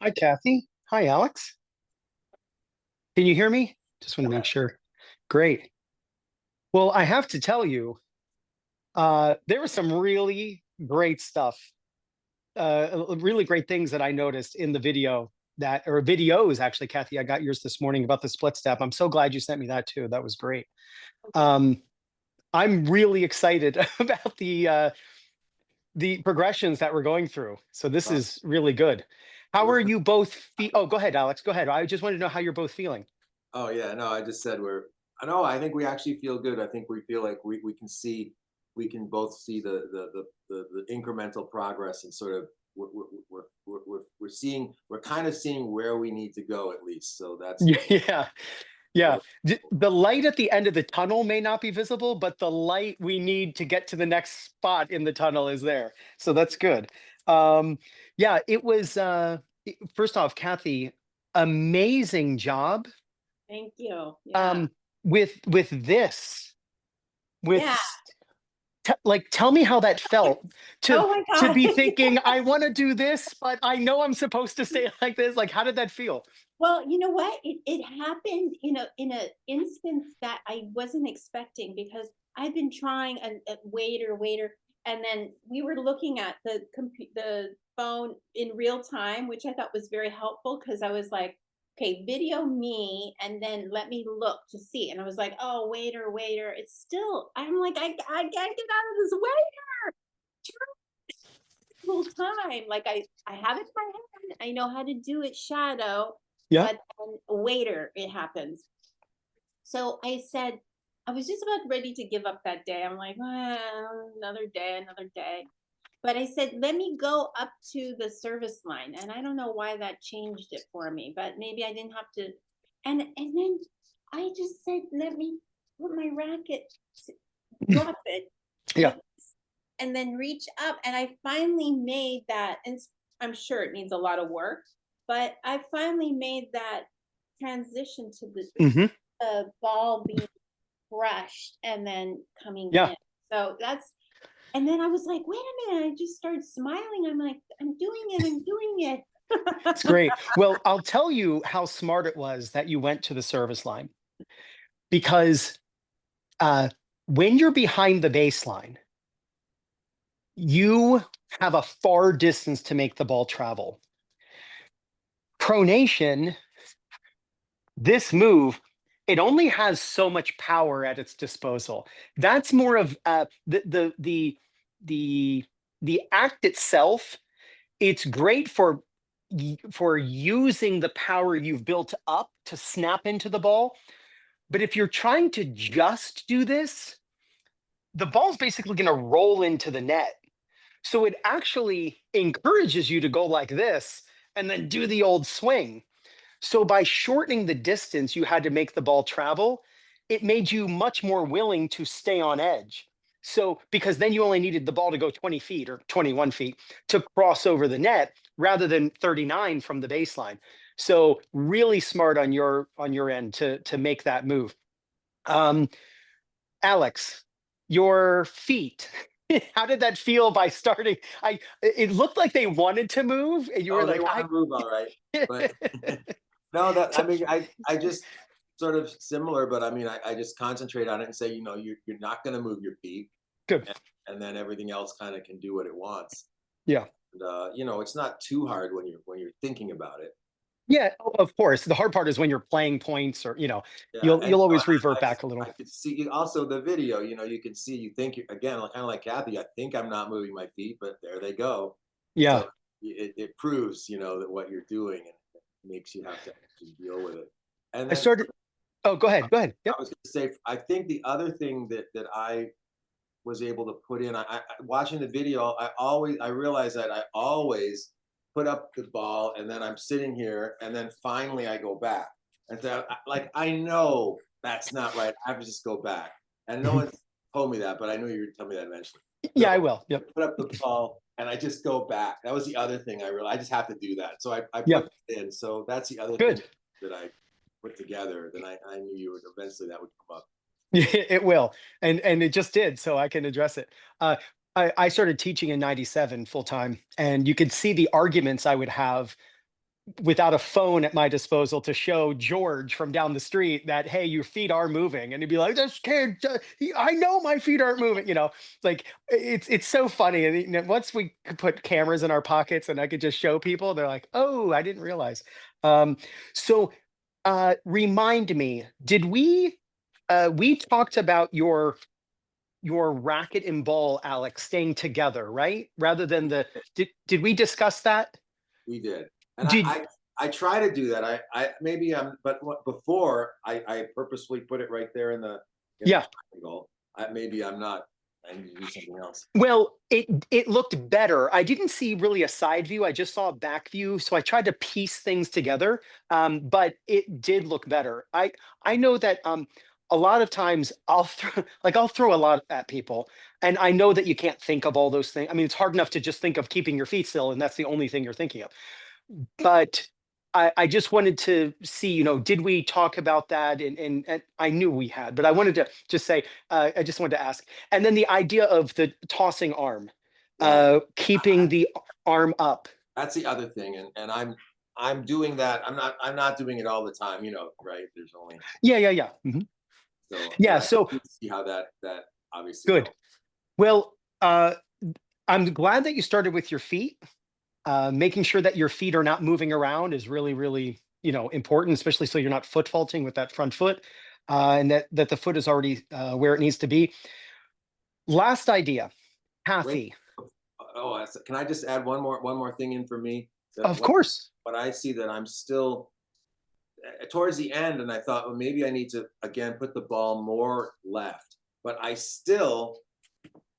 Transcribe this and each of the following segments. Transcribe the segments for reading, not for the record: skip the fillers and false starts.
Hi, Kathy. Hi, Alex. Can you hear me? Just want to make sure. Great. Well, I have to tell you, there was some really great stuff, really great things that I noticed in the video or videos, actually, Kathy. I got yours this morning about the split step. I'm so glad you sent me that too. That was great. Um, I'm really excited about the progressions that we're going through. So this Uh, is really good. How are we're you both? Oh, go ahead, Alex. Go ahead. I just wanted to know how you're both feeling. oh yeah, no, I just said I know, I think we actually feel good. I think we feel like we can see we can both see the incremental progress and sort of we're seeing we're kind of seeing where we need to go at least. So that's Yeah, yeah. so The light at the end of the tunnel may not be visible, but the light we need to get to the next spot in the tunnel is there. So that's good. Um, yeah, it was first off, Kathy, amazing job Thank you. Yeah. um with this with Yeah. like tell me how that felt to Oh my to God. be thinking I want to do this, but I know I'm supposed to stay like this. Like, how did that feel? Well, you know what? It happened, in an instance that I wasn't expecting because I've been trying a waiter, and then we were looking at the phone in real time, which I thought was very helpful because I was like, okay, video me and then let me look to see. And I was like, oh, waiter, it's still. I'm like, I can't get out of this waiter whole time. Like I have it in my head. I know how to do it shadow, Yeah. but then later it happens. So I said, I was just about ready to give up that day. I'm like, well, another day, another day. But I said, let me go up to the service line. And I don't know why that changed it for me, but maybe I didn't have to. And then I just said, let me put my racket, drop it, Yeah. and then reach up. And I finally made that, and I'm sure it needs a lot of work, but I finally made that transition to Hmm. the ball being brushed and then coming Yeah. in. So that's, and then I was like, wait a minute, I just started smiling. I'm like, I'm doing it. It's great. Well, I'll tell you how smart it was that you went to the service line because uh, when you're behind the baseline, you have a far distance to make the ball travel. Pronation, this move, it only has so much power at its disposal. That's more of the the act itself. It's great for using the power you've built up to snap into the ball. But if you're trying to just do this, the ball's basically going to roll into the net. So it actually encourages you to go like this and then do the old swing. So by shortening the distance you had to make the ball travel, it made you much more willing to stay on edge. So because then you only needed the ball to go 20 feet or 21 feet to cross over the net rather than 39 from the baseline. So really smart on your end to make that move. Um, Alex, your feet. How did that feel by starting? It looked like they wanted to move, and you were oh, they like, want I to move all right. But no, that I mean I just sort of similar, but I mean I just concentrate on it and say, you're not gonna move your feet, good. and then everything else kind of can do what it wants. Yeah. And it's not too hard when you're thinking about it. Yeah, of course. The hard part is when you're playing points or, Yeah, you'll and you'll so always revert I, back a little. I could see also the video. You can see you think again, kind of like Kathy. I think I'm not moving my feet, but there they go. Yeah. So it proves that what you're doing, and it makes you have to actually deal with it. And I then started. Oh, go ahead. Go ahead. I Yep. was going to say, I think the other thing that I was able to put in, watching the video, I realized that I always put up the ball and then I'm sitting here and then finally I go back. And so, like, I know that's not right. I have to just go back. And no Mhm. one told me that, but I knew you would tell me that eventually. Yeah, I So will. I Yep. put up the ball and I just go back. That was the other thing I realized. I just have to do that. So I put Yep. it in. So that's the other thing Good. that I put together. Then I knew you would eventually that would come up. It will, and it just did, so I can address it. I started teaching in '97 full time, and you could see the arguments I would have without a phone at my disposal to show George from down the street that, hey, your feet are moving, and he'd be like, this kid, I know my feet aren't moving. Like it's so funny. And once we could put cameras in our pockets and I could just show people, they're like, oh, I didn't realize. Um, so remind me, did we talked about your racket and ball, Alex, staying together, right? Rather than did we discuss that? We did. And Did I try to do that. I maybe but before I purposefully put it right there in the Yeah. triangle. Maybe I'm not. I need to do something else. Well, it looked better. I didn't see really a side view. I just saw a back view, so I tried to piece things together. But it did look better. I know that a lot of times I'll throw a lot at people, and I know that you can't think of all those things. I mean, it's hard enough to just think of keeping your feet still, and that's the only thing you're thinking of. But I just wanted to see, did we talk about that? And I knew we had, but I wanted to just say, I just wanted to ask. And then the idea of the tossing arm, Yeah. keeping the arm up. That's the other thing, and I'm doing that. I'm not doing it all the time, right? There's only Yeah. Mhm. so Yeah. but I So can see how that obviously good. helps. Well, I'm glad that you started with your feet. Making sure that your feet are not moving around is really, really, important, especially so you're not foot faulting with that front foot, and that the foot is already where it needs to be. Last idea, Wait, Cathy. can I just add one more thing in for me? That Of course. what I see that I'm still towards the end, and I thought, well, maybe I need to again put the ball more left, but I still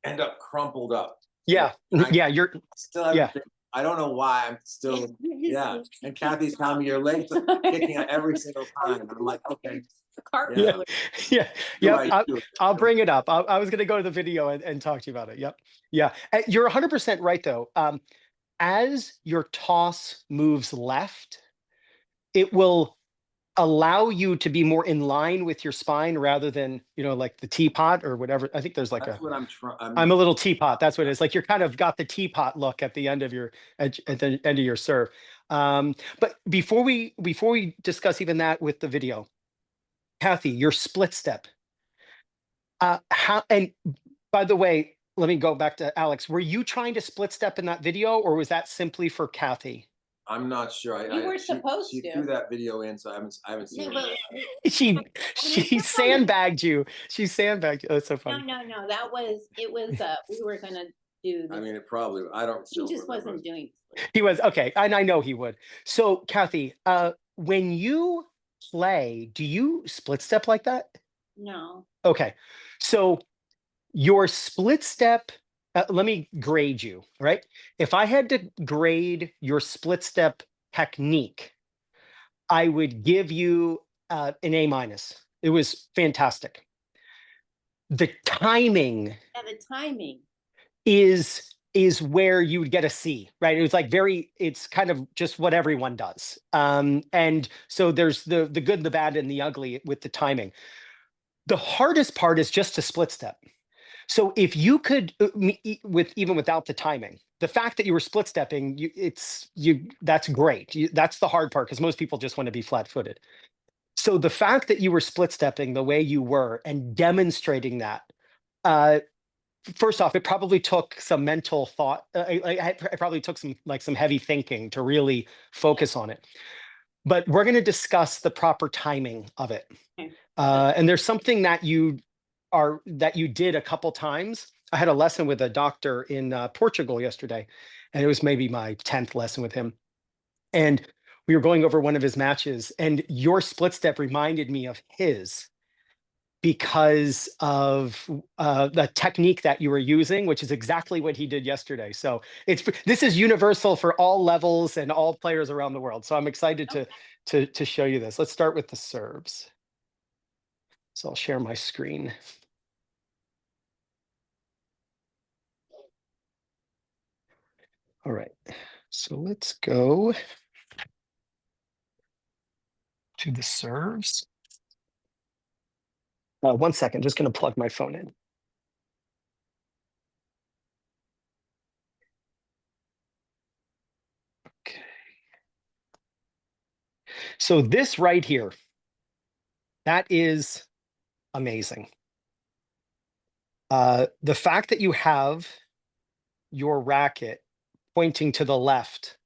end up crumpled up. Yeah. And I Yeah. You're. still haven't. Yeah. I don't know why I'm still. Yeah. And Kathy's telling me your legs are kicking out every single time. And I'm like, okay. Yeah. Cartwheel. Yeah. You're Yep. right. I'll bring it up. I was going to go to the video and talk to you about it. Yep. Yeah. You're 100% right, though. As your toss moves left, it will allow you to be more in line with your spine rather than, like the teapot or whatever. I think there's like That's what I'm trying. I'm a little teapot. That's what it is. Like you're kind of got the teapot look at the end of your at the end of your serve. But before we discuss even that with the video, Cathy, your split step. How and by the way, let me go back to Alex. Were you trying to split step in that video, or was that simply for Cathy? I'm not sure. You were supposed she to. threw that video in, so I haven't seen No, it. but She when she you kept on sandbagged you. She sandbagged you. Oh, that's so no, funny. no. It was we were gonna do I this. mean, I don't. He just remember. wasn't doing this. He was okay, and I know he would. So, Cathy, when you play, do you split step like that? No. Okay, so your split step. Let me grade you, right? If I had to grade your split step technique, I would give you an A minus. It was fantastic. The timing Yeah, the timing. is where you would get a C, right? It was like it's kind of just what everyone does. And so there's the good, the bad, and the ugly with the timing. The hardest part is just to split step. So if you could, even without the timing, the fact that you were split stepping, that's great. That's the hard part because most people just want to be flat footed. So the fact that you were split stepping the way you were and demonstrating that, first off, it probably took some mental thought. It probably took some heavy thinking to really focus on it. But we're going to discuss the proper timing of it. Okay. And there's something that you did a couple times. I had a lesson with a doctor in Portugal yesterday, and it was maybe my 10th lesson with him. And we were going over one of his matches, and your split step reminded me of his because of the technique that you were using, which is exactly what he did yesterday. So this is universal for all levels and all players around the world. So I'm excited to show you this. Let's start with the serves. So I'll share my screen. All right, so let's go to the serves. 1 second, just going to plug my phone in. Okay. So this right here, that is amazing. The fact that you have your racket pointing to the left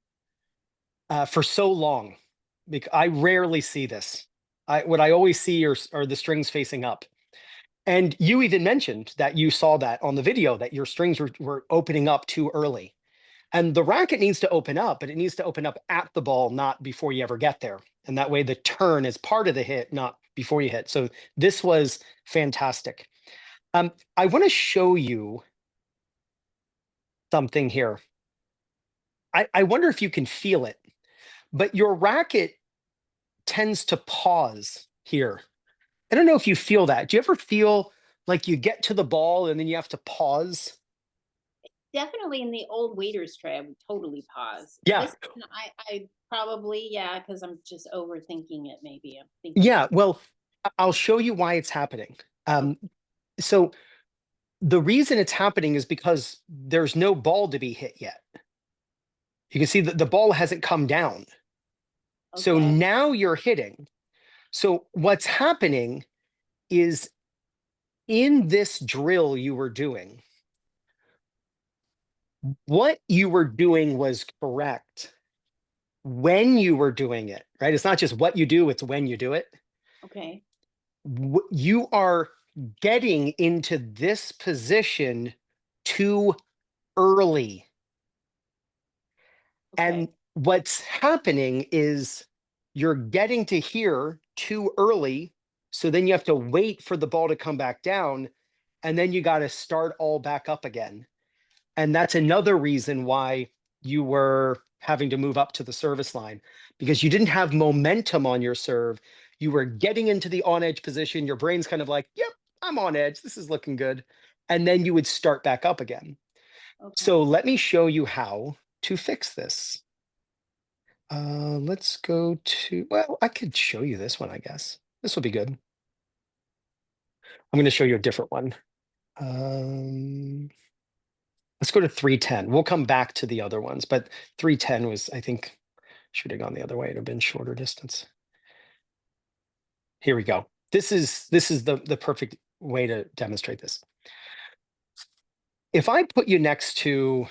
for so long, because I rarely see this. What I always see are the strings facing up. And you even mentioned that you saw that on the video, that your strings were opening up too early. And the racket needs to open up, but it needs to open up at the ball, not before you ever get there. And that way the turn is part of the hit, not before you hit. So this was fantastic. I want to show you something here. I wonder if you can feel it, but your racket tends to pause here. I don't know if you feel that. Do you ever feel like you get to the ball and then you have to pause? Definitely in the old waiter's tray, I would totally pause. Yeah. This one, I probably, yeah, because I'm just overthinking it. Maybe I'm thinking. Yeah. Well, I'll show you why it's happening. So the reason it's happening is because there's no ball to be hit yet. You can see that the ball hasn't come down. So Okay. now you're hitting. So what's happening is in this drill you were doing, what you were doing was correct when you were doing it, right? It's not just what you do, it's when you do it. Okay. You are getting into this position too early. Okay. And what's happening is you're getting to here too early. So then you have to wait for the ball to come back down. And then you got to start all back up again. And that's another reason why you were having to move up to the service line, because you didn't have momentum on your serve. You were getting into the on edge position. Your brain's kind of like, yep, I'm on edge. This is looking good. And then you would start back up again. Okay. So let me show you how to fix this. Let's go to, well, I could show you this one, I guess. This will be good. I'm going to show you a different one. Let's go to 310. We'll come back to the other ones, but 310 was, I think, should have gone the other way. It'd have been shorter distance. Here we go. This is the perfect way to demonstrate this. If I put you next to,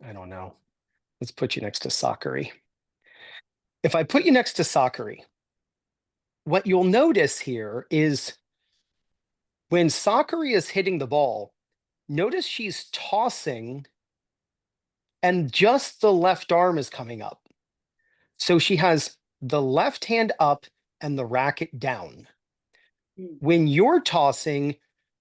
I don't know, let's put you next to Sakari. If I put you next to Sakari, what you'll notice here is when Sakari is hitting the ball, notice she's tossing and just the left arm is coming up. So she has the left hand up and the racket down. When you're tossing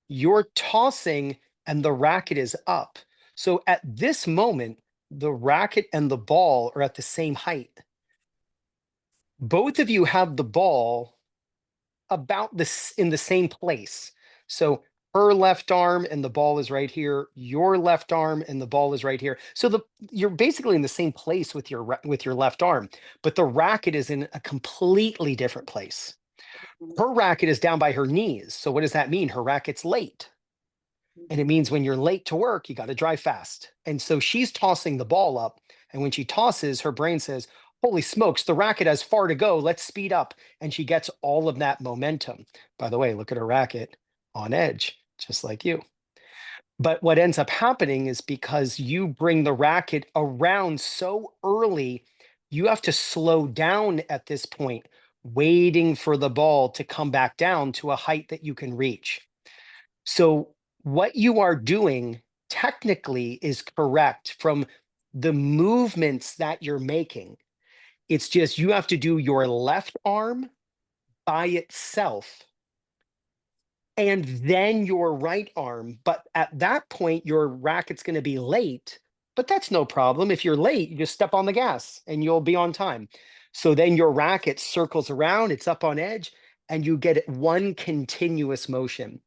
and the racket is up. So at this moment, the racket and the ball are at the same height. Both of you have the ball about this in the same place. So her left arm and the ball is right here. Your left arm and the ball is right here. So you're basically in the same place with your left arm, but the racket is in a completely different place. Her racket is down by her knees. So what does that mean? Her racket's late. And it means when you're late to work, you got to drive fast. And so she's tossing the ball up. And when she tosses, her brain says, holy smokes, the racket has far to go. Let's speed up. And she gets all of that momentum. By the way, look at her racket on edge, just like you. But what ends up happening is because you bring the racket around so early, you have to slow down at this point, waiting for the ball to come back down to a height that you can reach. So what you are doing technically is correct from the movements that you're making. It's just you have to do your left arm by itself and then your right arm. But at that point, your racket's going to be late, but that's no problem. If you're late, you just step on the gas and you'll be on time. So then your racket circles around, it's up on edge, and you get one continuous motion.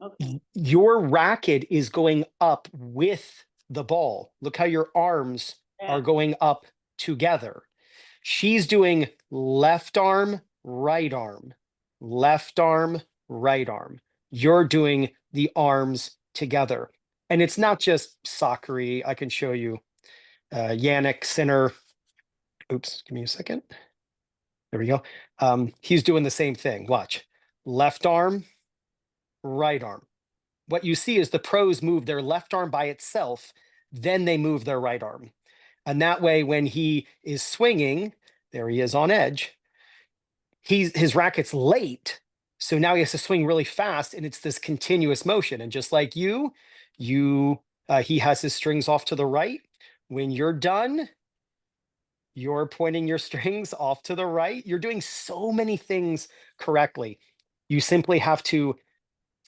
Okay. Your racket is going up with the ball. Look how your arms are going up together. She's doing left arm, right arm, left arm, right arm. You're doing the arms together. And it's not just Sakari. I can show you Yannick, Sinner. Oops, give me a second. There we go. He's doing the same thing. Watch. Left arm, right arm. What you see is the pros move their left arm by itself, then they move their right arm. And that way, when he is swinging, there he is on edge, his racket's late. So now he has to swing really fast, and it's this continuous motion. And just like he has his strings off to the right. When you're done, you're pointing your strings off to the right. You're doing so many things correctly. You simply have to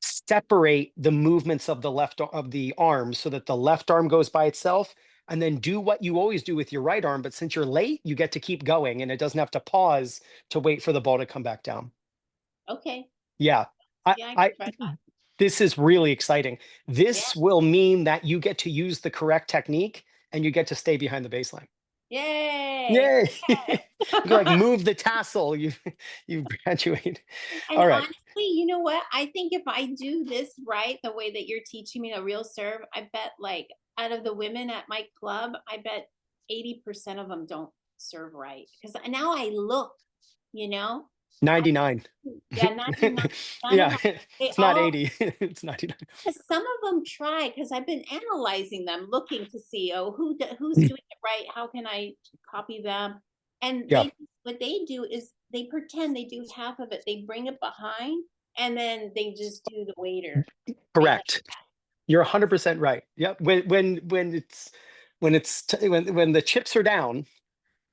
separate the movements of the arm so that the left arm goes by itself, and then do what you always do with your right arm. But since you're late, you get to keep going, and it doesn't have to pause to wait for the ball to come back down. Okay. Yeah. Yeah, I I can try that. This is really exciting. Yeah. This will mean that you get to use the correct technique and you get to stay behind the baseline. Yay. Yay! You can like move the tassel. You graduate. And All right. honestly, you know what? I think if I do this right, the way that you're teaching me a real serve, I bet like out of the women at my club, I bet 80% of them don't serve right. Because now I look, you know, 99. yeah, 99, Yeah, 99. They it's not all, 80. It's 99. because some of them try, because I've been analyzing them, looking to see, oh, who's doing it right? How can I copy them? And Yeah, what they do is they pretend they do half of it. They bring it behind, and then they just do the waiter. correct. You're 100% right. Yep. When the chips are down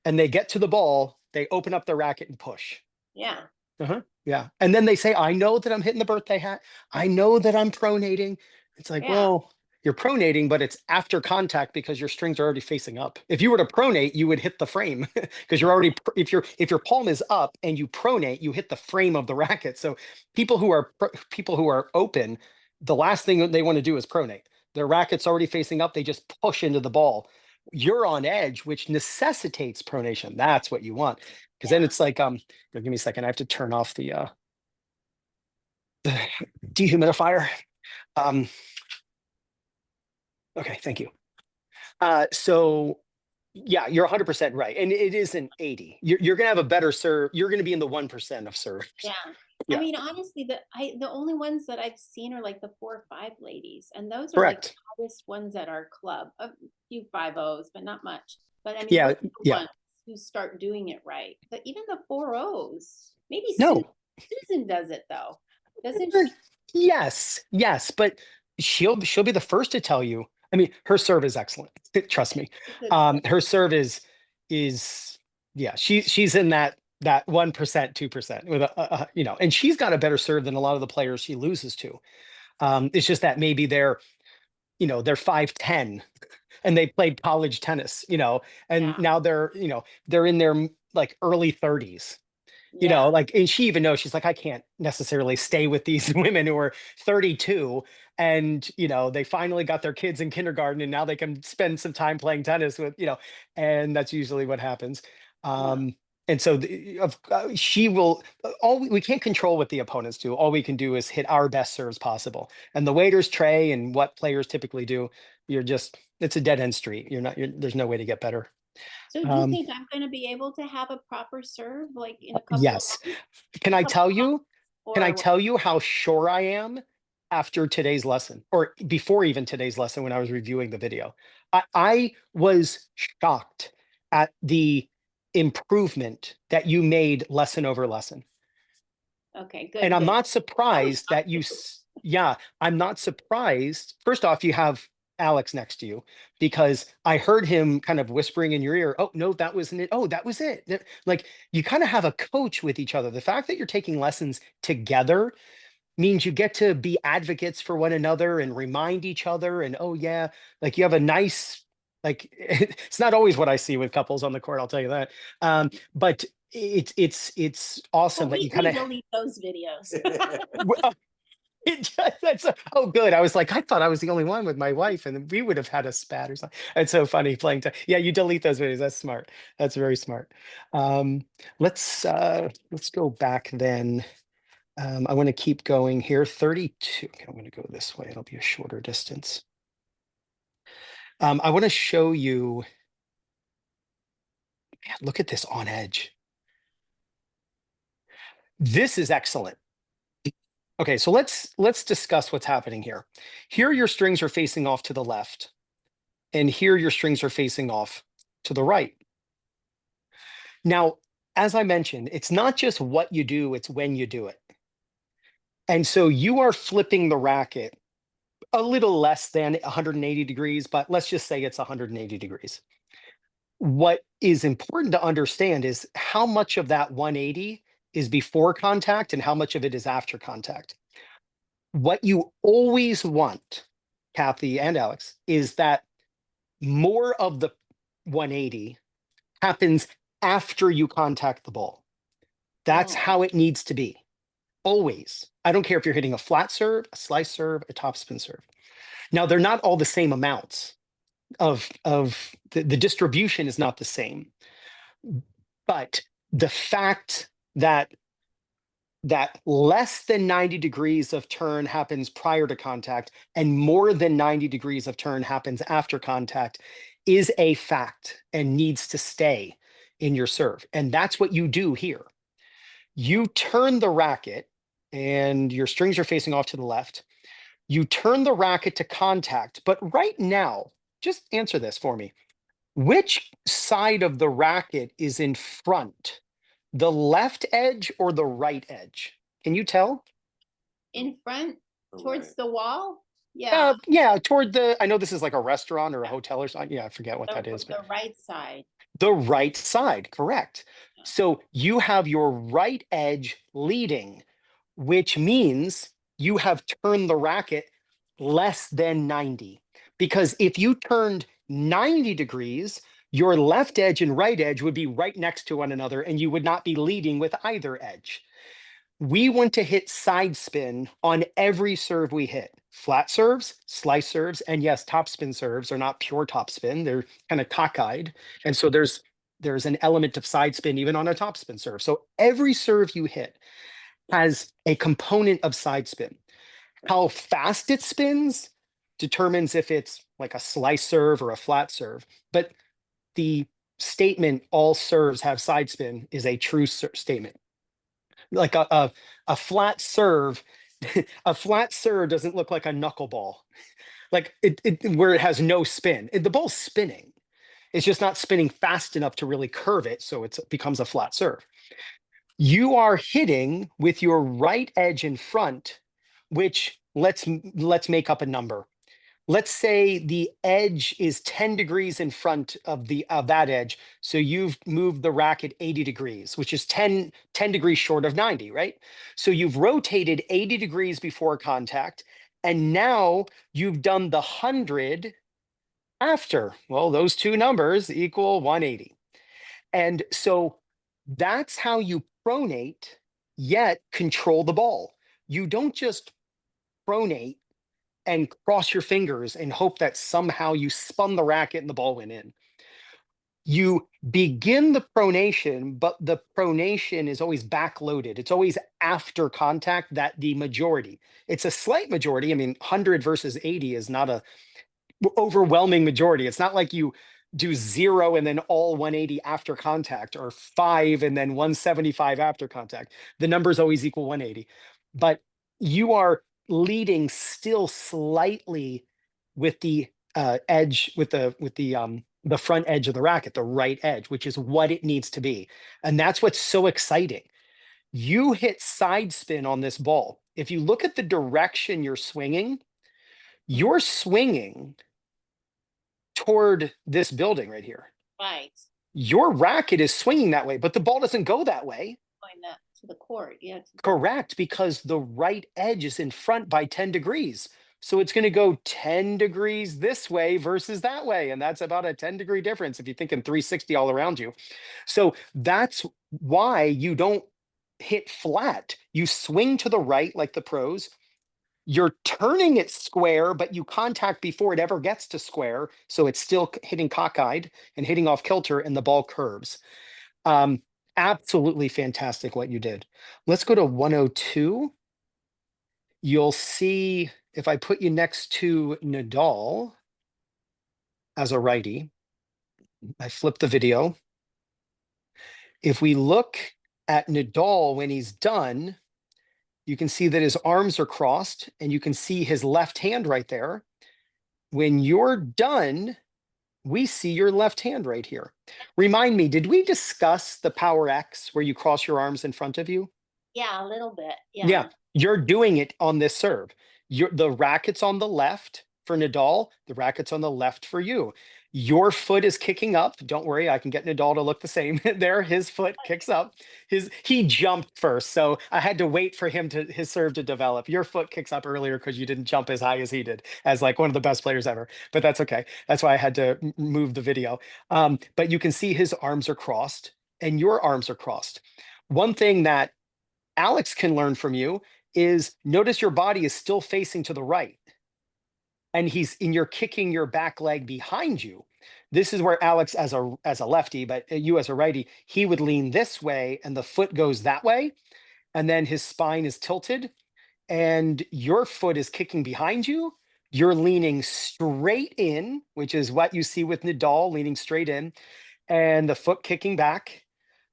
and they get to the ball, they open up the racket and push. Yeah. Uh-huh. Yeah. And then they say, I know that I'm hitting the birthday hat. I know that I'm pronating. It's like, Yeah. well, you're pronating, but it's after contact because your strings are already facing up. If you were to pronate, you would hit the frame because you're already, if your palm is up and you pronate, you hit the frame of the racket. So people who are open, the last thing that they want to do is pronate. Their racket's already facing up. They just push into the ball. You're on edge, which necessitates pronation. That's what you want. Because then it's like, give me a second. I have to turn off the dehumidifier. Okay, thank you. So yeah, you're 100% right. And it isn't 80. You're gonna have a better serve. You're gonna be in the 1% of serves. Yeah. Yeah. I mean, honestly, the only ones that I've seen are like the 4 or 5 ladies, and those are like the Correct. hottest ones at our club. A few 5-0s, but not much. But I mean, Yeah, those are the yeah. ones who start doing it right. But even the 4-0s, maybe No. Susan does it though, doesn't Uh, she? Yes, but she'll be the first to tell you. I mean, her serve is excellent. Trust me. Good serve. Her serve is yeah. She's in that 1%, 2% with and she's got a better serve than a lot of the players she loses to. It's just that maybe they're 5'10" and they played college tennis, and Yeah. now they're in their like early 30s. Yeah. Like, and she even knows, she's like, I can't necessarily stay with these women who are 32 and, they finally got their kids in kindergarten and now they can spend some time playing tennis with, and that's usually what happens. Yeah. And so she will, we can't control what the opponents do. All we can do is hit our best serves possible. And the waiters tray and what players typically do, it's a dead end street. There's no way to get better. So do you think I'm going to be able to have a proper serve like in a couple of Yes. months? Can I tell you? Can I Or what? tell you how sure I am after today's lesson, or before even today's lesson when I was reviewing the video? I was shocked at the improvement that you made lesson over lesson. Okay, good, And I'm good. not surprised that yeah, I'm not surprised. First off, you have Alex next to you because I heard him kind of whispering in your ear, oh, no, that wasn't it. Oh, that was it. Like, you kind of have a coach with each other. The fact that you're taking lessons together means you get to be advocates for one another and remind each other. And oh, yeah, like you have a nice, like, it's not always what I see with couples on the court, I'll tell you that. But it's awesome Well, that we, you kind we of delete those videos. oh good. I was like, I thought I was the only one with my wife, and we would have had a spat or something. It's so funny playing. Yeah, you delete those videos. That's smart. That's very smart. Um, let's go back then. I want to keep going here. 32. Okay, I'm going to go this way. It'll be a shorter distance. I want to show you. Man, look at this on edge. This is excellent. Okay, so let's discuss what's happening here. Here your strings are facing off to the left, and here your strings are facing off to the right. Now, as I mentioned, it's not just what you do, it's when you do it. And so you are flipping the racket a little less than 180 degrees, but let's just say it's 180 degrees. What is important to understand is how much of that 180 is before contact and how much of it is after contact. What you always want, Cathy and Alex, is that more of the 180 happens after you contact the ball. That's Oh. how it needs to be. Always. I don't care if you're hitting a flat serve, a slice serve, a topspin serve. Now, they're not all the same amounts of the distribution is not the same. But the fact that less than 90 degrees of turn happens prior to contact and more than 90 degrees of turn happens after contact is a fact and needs to stay in your serve. And that's what you do here. You turn the racket and your strings are facing off to the left. You turn the racket to contact, but right now, just answer this for me. Which side of the racket is in front? The left edge or the right edge? Can you tell? In front, All towards right. the wall? Yeah, Yeah, toward the, I know this is like a restaurant or a hotel or something. Yeah, I forget what that is, but the right side. the right side, correct. So you have your right edge leading, which means you have turned the racket less than 90. Because if you turned 90 degrees, your left edge and right edge would be right next to one another, and you would not be leading with either edge. We want to hit side spin on every serve we hit. Flat serves, slice serves, and yes, topspin serves are not pure topspin. They're kind of cockeyed. And so there's an element of side spin even on a topspin serve. So every serve you hit has a component of side spin. How fast it spins determines if it's like a slice serve or a flat serve. But the statement all serves have side spin is a true statement. Like a flat serve, a flat serve doesn't look like a knuckleball, like where it has no spin. The ball's spinning. It's just not spinning fast enough to really curve it, so it becomes a flat serve. You are hitting with your right edge in front, which let's make up a number. Let's say the edge is 10 degrees in front of that edge. So you've moved the racket 80 degrees, which is 10 degrees short of 90, right? So you've rotated 80 degrees before contact, and now you've done the 100 after. Well, those two numbers equal 180. And so that's how you pronate, yet control the ball. You don't just pronate and cross your fingers and hope that somehow you spun the racket and the ball went in. You begin the pronation, but the pronation is always backloaded. It's always after contact that the majority. It's a slight majority. I mean, 100 versus 80 is not a overwhelming majority. It's not like you do 0 and then all 180 after contact, or 5 and then 175 after contact. The numbers always equal 180. But you are leading still slightly with the edge, with the front edge of the racket, the right edge, which is what it needs to be. And that's what's so exciting. You hit side spin on this ball. If you look at the direction you're swinging toward this building right here. Right. Your racket is swinging that way, but the ball doesn't go that way. Going that to the court. Yeah. Correct, because the right edge is in front by 10 degrees. So it's going to go 10 degrees this way versus that way. And that's about a 10-degree difference if you think in 360 all around you. So that's why you don't hit flat. You swing to the right like the pros. You're turning it square, but you contact before it ever gets to square. So it's still hitting cockeyed and hitting off kilter, and the ball curves. Absolutely fantastic what you did. Let's go to 102. You'll see if I put you next to Nadal as a righty, I flip the video. If we look at Nadal, when he's done, you can see that his arms are crossed and you can see his left hand right there. When you're done, we see your left hand right here. Remind me, did we discuss the power X where you cross your arms in front of you? Yeah, a little bit. Yeah. Yeah, you're doing it on this serve. The racket's on the left for Nadal, the racket's on the left for you. Your foot is kicking up. Don't worry, I can get Nadal to look the same. There, his foot kicks up. He jumped first, so I had to wait for his serve to develop. Your foot kicks up earlier because you didn't jump as high as he did, as like one of the best players ever. But that's okay. That's why I had to move the video. But you can see his arms are crossed and your arms are crossed. One thing that Alex can learn from you is notice your body is still facing to the right. And you're kicking your back leg behind you. This is where Alex, as a lefty, but you as a righty, he would lean this way and the foot goes that way. And then his spine is tilted and your foot is kicking behind you. You're leaning straight in, which is what you see with Nadal, leaning straight in, and the foot kicking back.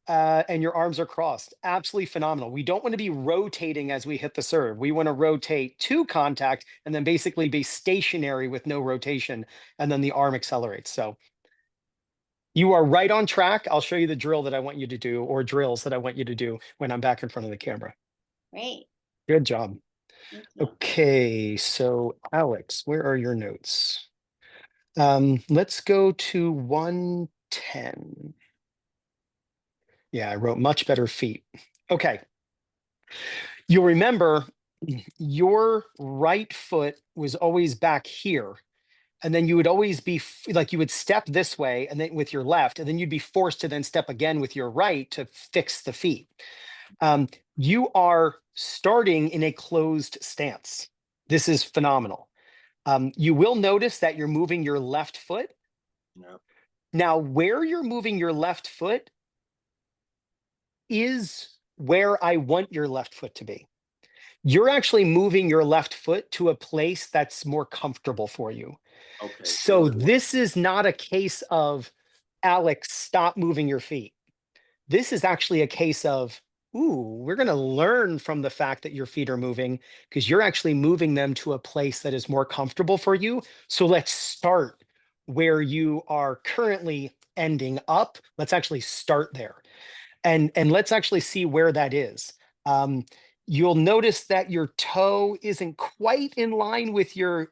And your arms are crossed. Absolutely phenomenal. We don't want to be rotating as we hit the serve. We want to rotate to contact and then basically be stationary with no rotation. And then the arm accelerates. So you are right on track. I'll show you the drill that I want you to do, or drills that I want you to do when I'm back in front of the camera. Great. Good job. Thank you. Okay, so Alex, where are your notes? Let's go to 110. Yeah, I wrote much better feet. Okay. You'll remember your right foot was always back here. And then you would always be like, you would step this way and then with your left, and then you'd be forced to then step again with your right to fix the feet. You are starting in a closed stance. This is phenomenal. You will notice that you're moving your left foot. Yeah. Now, where you're moving your left foot is where I want your left foot to be. You're actually moving your left foot to a place that's more comfortable for you. Okay. So this is not a case of, Alex, stop moving your feet. This is actually a case of, ooh, we're going to learn from the fact that your feet are moving because you're actually moving them to a place that is more comfortable for you. So let's start where you are currently ending up. Let's actually start there. And let's actually see where that is. You'll notice that your toe isn't quite in line with your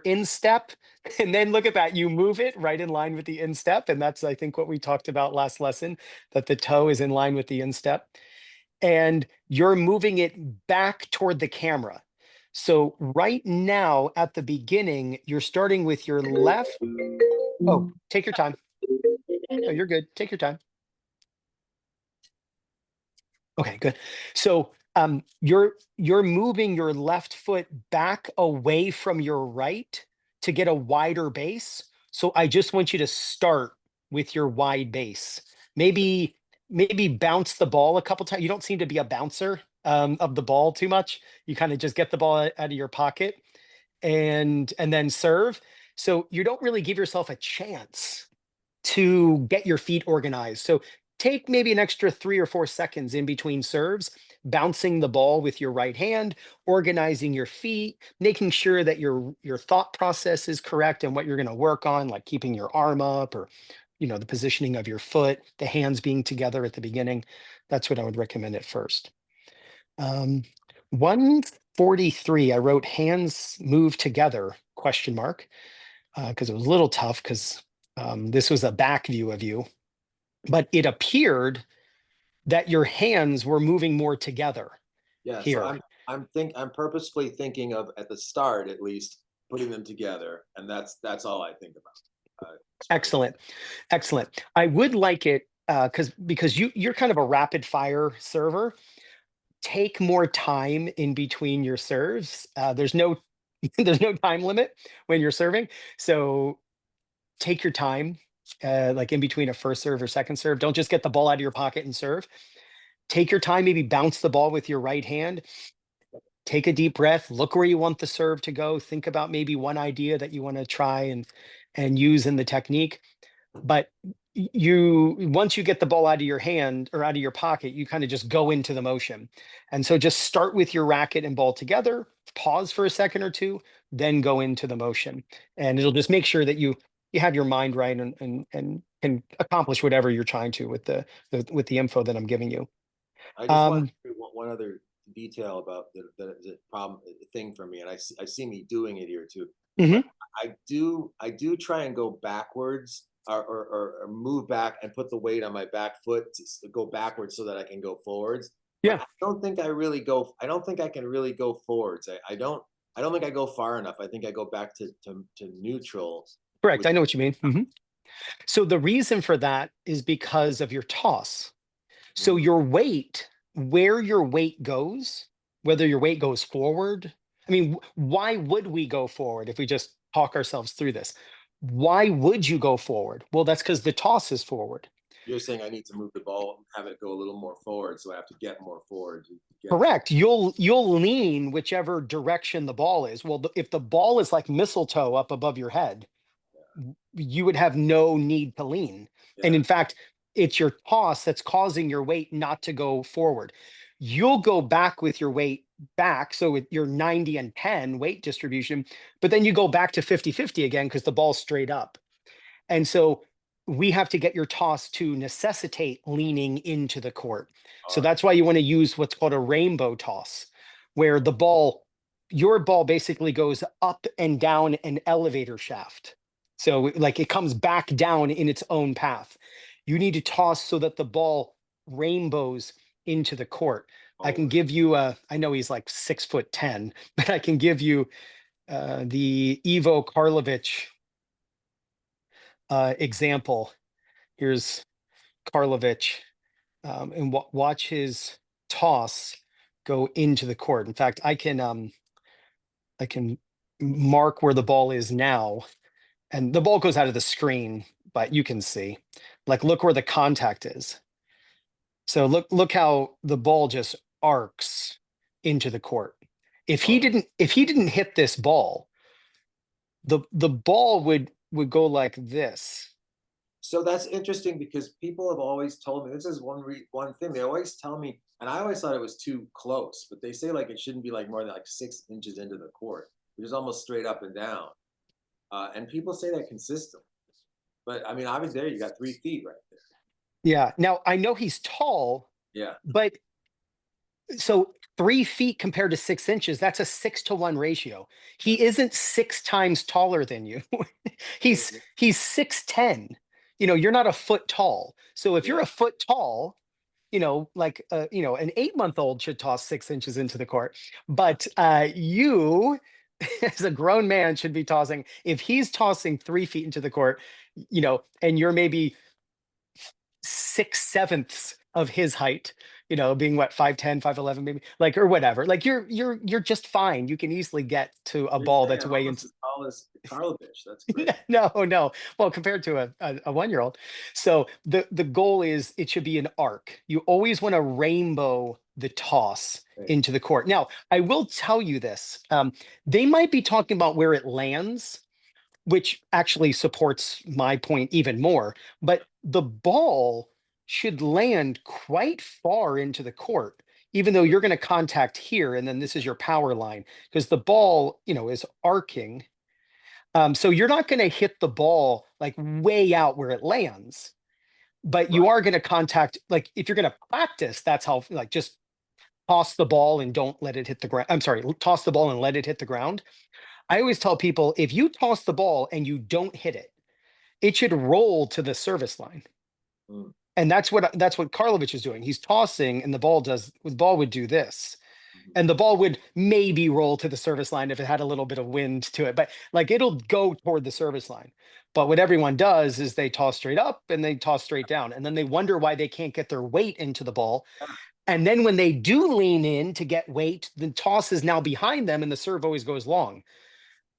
instep. And then look at that, you move it right in line with the instep. And that's, I think, what we talked about last lesson, that the toe is in line with the instep. And you're moving it back toward the camera. So right now at the beginning, you're starting with your left. Oh, take your time. Oh, you're good. Take your time. Okay, good. So you're moving your left foot back away from your right to get a wider base. So I just want you to start with your wide base. Maybe bounce the ball a couple times. You don't seem to be a bouncer of the ball too much. You kind of just get the ball out of your pocket and then serve. So you don't really give yourself a chance to get your feet organized. So take maybe an extra 3 or 4 seconds in between serves, bouncing the ball with your right hand, organizing your feet, making sure that your thought process is correct and what you're going to work on, like keeping your arm up or the positioning of your foot, the hands being together at the beginning. That's what I would recommend at first. 143, I wrote hands move together, question mark, because it was a little tough because this was a back view of you, but it appeared that your hands were moving more together. Yeah. Here. So I'm purposefully thinking of, at the start at least, putting them together, and that's all I think about. Excellent. I would like it because you're kind of a rapid fire server. Take more time in between your serves. There's no time limit when you're serving, so take your time, like in between a first serve or second serve. Don't just get the ball out of your pocket and serve. Take your time, maybe bounce the ball with your right hand. Take a deep breath, look where you want the serve to go. Think about maybe one idea that you want to try and use in the technique. But you once you get the ball out of your hand or out of your pocket, you kind of just go into the motion. And so just start with your racket and ball together, pause for a second or two, then go into the motion. And it'll just make sure that you have your mind right and can accomplish whatever you're trying to with with the info that I'm giving you. I just want Um, to do one other detail about the problem thing for me, and I see me doing it here too. mhm. But I do try and go backwards or move back and put the weight on my back foot to go backwards so that I can go forwards. But Yeah, I don't think I really go. I don't think I can really go forwards. I don't. I don't think I go far enough. I think I go back to neutral. correct. Which I know what you mean. Mhm. So the reason for that is because of your toss. So mm, your weight, where your weight goes, whether your weight goes forward, I mean, why would we go forward if we just talk ourselves through this? Why would you go forward? Well, that's because the toss is forward. you're saying I need to move the ball, have it go a little more forward, so I have to get more forward to get to. Correct. You'll lean whichever direction the ball is. Well, if the ball is like mistletoe up above your head, you would have no need to lean. And Yeah. in fact, it's your toss that's causing your weight not to go forward. You'll go back with your weight back. So with your 90 and 10 weight distribution, but then you go back to 50-50 again because the ball's straight up. And so we have to get your toss to necessitate leaning into the court. So All right. that's why you want to use what's called a rainbow toss, where your ball basically goes up and down an elevator shaft. So like it comes back down in its own path. You need to toss so that the ball rainbows into the court. I can Over. give you I know he's like 6'10", but I can give you the Ivo Karlovic example. Here's Karlovic, and watch his toss go into the court. In fact, I can mark where the ball is now, and the ball goes out of the screen, but you can see. Like, look where the contact is. So look how the ball just arcs into the court. Oh, If he didn't hit this ball, the ball would go like this. so that's interesting because people have always told me this is one thing they always tell me, and I always thought it was too close. But they say like it shouldn't be like more than like 6 inches into the court, which is almost straight up and down. And people say that consistently. But I mean, obviously, there you got 3 feet right there. Yeah. Now I know he's tall, Yeah. but so 3 feet compared to 6 inches, that's a 6-to-1 ratio. Yeah. He isn't 6 times taller than you. Mhm. He's 6'10". You're not a foot tall. So if you're Yeah. a foot tall, like an 8-month-old should toss 6 inches into the court. But you, as a grown man, should be tossing. If he's tossing 3 feet into the court, and you're maybe 6/7 of his height, being what, 5'10", 5'11", maybe, like, or whatever. Like you're just fine. You can easily get to a You're ball saying that's I'm way almost into. as tall as Karlovich. That's great. No, no. Well, compared to a 1-year-old. So the goal is it should be an arc. You always want to rainbow the toss Great. into the court. Now, I will tell you this. They might be talking about where it lands, which actually supports my point even more. But the ball should land quite far into the court, even though you're going to contact here, and then this is your power line, because the ball, is arcing. So you're not going to hit the ball like way out where it lands, but you Right. are going to contact, like if you're going to practice, that's how, like, just toss the ball and don't let it hit the ground. I'm sorry, toss the ball and let it hit the ground. I always tell people, if you toss the ball and you don't hit it, it should roll to the service line. Mm, And that's what Karlovic is doing. He's tossing, and the ball would do this. mhm. And the ball would maybe roll to the service line if it had a little bit of wind to it, but like it'll go toward the service line. But what everyone does is they toss straight up and they toss straight down. And then they wonder why they can't get their weight into the ball. And then when they do lean in to get weight, the toss is now behind them and the serve always goes long.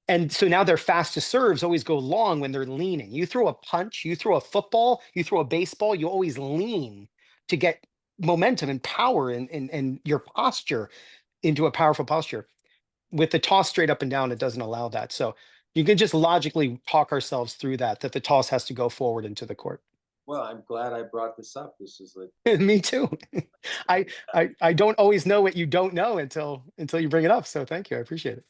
And so now their fastest serves always go long when they're leaning. You throw a punch, you throw a football, you throw a baseball, you always lean to get momentum and power and your posture into a powerful posture. With the toss straight up and down, it doesn't allow that. So you can just logically talk ourselves through that the toss has to go forward into the court. Well, I'm glad I brought this up. This is like, Me too. I don't always know what you don't know until you bring it up. So thank you. I appreciate it.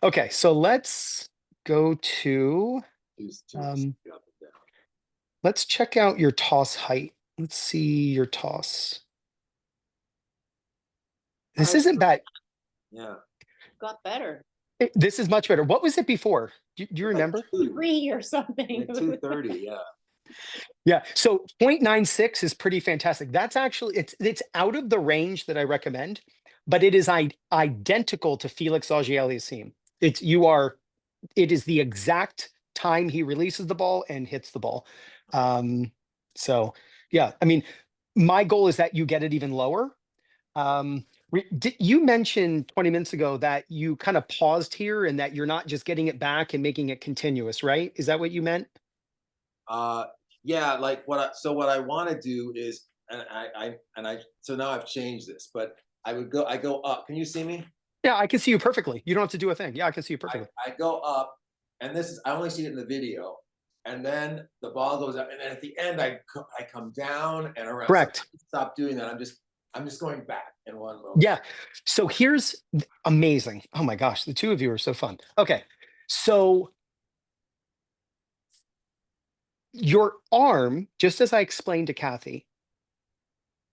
Okay, so let's go to two um, up and down. let's check out your toss height. Let's see your toss. This isn't bad. Yeah. Got better. This is much better. What was it before? Do you Like remember? 3 or something. like 230, yeah. Yeah. So 0.96 is pretty fantastic. That's actually it's out of the range that I recommend, but it is identical to Felix Auger-Aliassime. It is the exact time he releases the ball and hits the ball. So yeah, I mean, my goal is that you get it even lower. You mentioned 20 minutes ago that you kind of paused here and that you're not just getting it back and making it continuous, right? Is that what you meant? Uh, yeah, like what I want to do is, so now I've changed this, but I go up. Can you see me? Yeah, I can see you perfectly. You don't have to do a thing. Yeah, I can see you perfectly. I go up, and I only see it in the video, and then the ball goes up, and then at the end I come down and around. Correct. So stop doing that. I'm just going back in one moment. Yeah. So here's amazing. Oh my gosh, the two of you are so fun. Okay. So your arm, just as I explained to Cathy,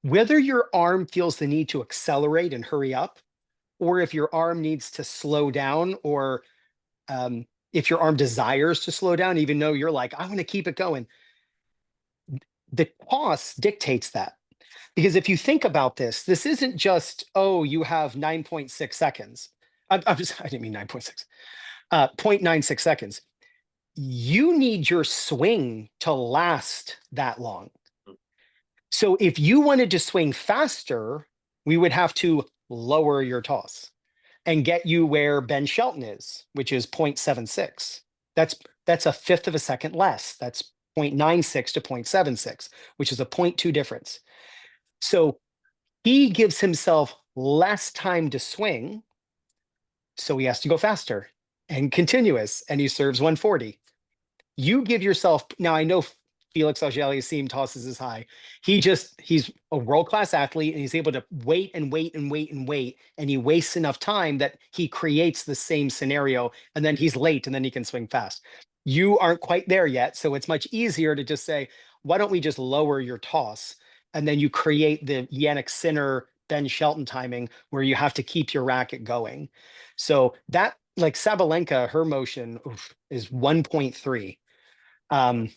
whether your arm feels the need to accelerate and hurry up, or if your arm needs to slow down, or if your arm desires to slow down, even though you're like, I want to keep it going, the toss dictates that. Because if you think about this, this isn't just, oh, you have 9.6 seconds. I didn't mean 9.6, 0.96 seconds. You need your swing to last that long. So if you wanted to swing faster, we would have to lower your toss and get you where Ben Shelton is, which is 0.76. That's a fifth of a second less. That's 0.96 to 0.76, which is a 0.2 difference. So he gives himself less time to swing, so he has to go faster and continuous, and he serves 140. You give yourself, now I know Felix Auger-Aliassime tosses as high. He's a world-class athlete, and he's able to wait and wait and wait and wait, and he wastes enough time that he creates the same scenario, and then he's late, and then he can swing fast. You aren't quite there yet, so it's much easier to just say, why don't we just lower your toss? And then you create the Yannick Sinner, Ben Shelton timing where you have to keep your racket going. So that, like Sabalenka, her motion is 1.3.